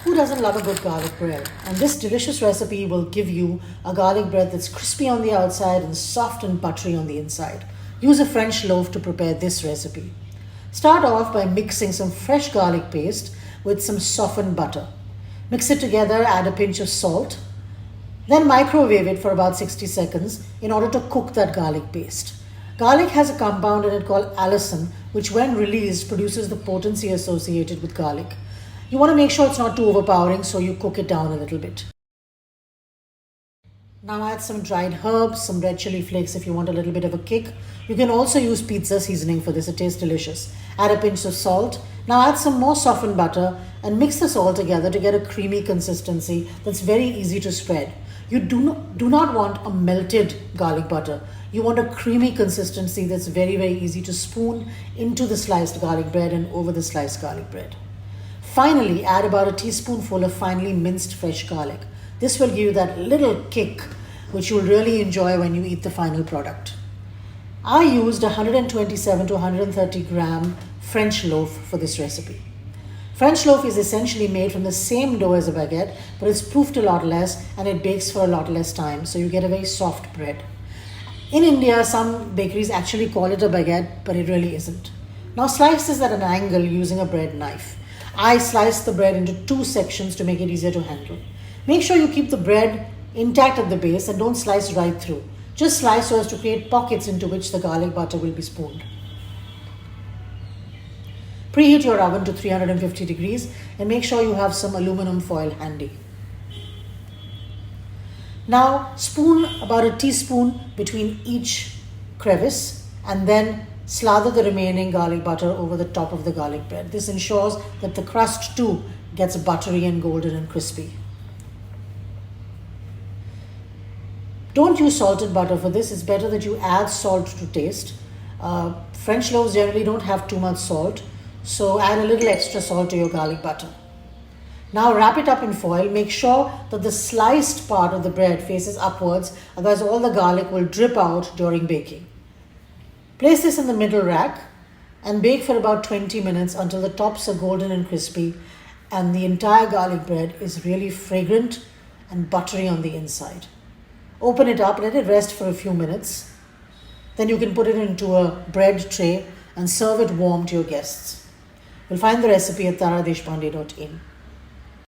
Who doesn't love a good garlic bread? And this delicious recipe will give you a garlic bread that's crispy on the outside and soft and buttery on the inside. Use a French loaf to prepare this recipe. Start off by mixing some fresh garlic paste with some softened butter. Mix it together, add a pinch of salt, then microwave it for about 60 seconds in order to cook that garlic paste. Garlic has a compound in it called allicin, which when released produces the potency associated with garlic. You want to make sure it's not too overpowering, so you cook it down a little bit. Now add some dried herbs, some red chili flakes if you want a little bit of a kick. You can also use pizza seasoning for this, it tastes delicious. Add a pinch of salt. Now add some more softened butter and mix this all together to get a creamy consistency that's very easy to spread. You do not want a melted garlic butter. You want a creamy consistency that's very, very easy to spoon into the sliced garlic bread and over the sliced garlic bread. Finally, add about a teaspoonful of finely minced fresh garlic. This will give you that little kick which you'll really enjoy when you eat the final product. I used 127 to 130 gram French loaf for this recipe. French loaf is essentially made from the same dough as a baguette, but it's proofed a lot less and it bakes for a lot less time, so you get a very soft bread. In India, some bakeries actually call it a baguette, but it really isn't. Now slice this at an angle using a bread knife. I sliced the bread into 2 sections to make it easier to handle. Make sure you keep the bread intact at the base and don't slice right through. Just slice so as to create pockets into which the garlic butter will be spooned. Preheat your oven to 350 degrees and make sure you have some aluminum foil handy. Now spoon about a teaspoon between each crevice and then slather the remaining garlic butter over the top of the garlic bread. This ensures that the crust too gets buttery and golden and crispy. Don't use salted butter for this. It's better that you add salt to taste. French loaves generally don't have too much salt, so add a little extra salt to your garlic butter. Now wrap it up in foil. Make sure that the sliced part of the bread faces upwards, otherwise all the garlic will drip out during baking. Place this in the middle rack and bake for about 20 minutes until the tops are golden and crispy and the entire garlic bread is really fragrant and buttery on the inside. Open it up, let it rest for a few minutes. Then you can put it into a bread tray and serve it warm to your guests. You'll find the recipe at taradeshpande.in.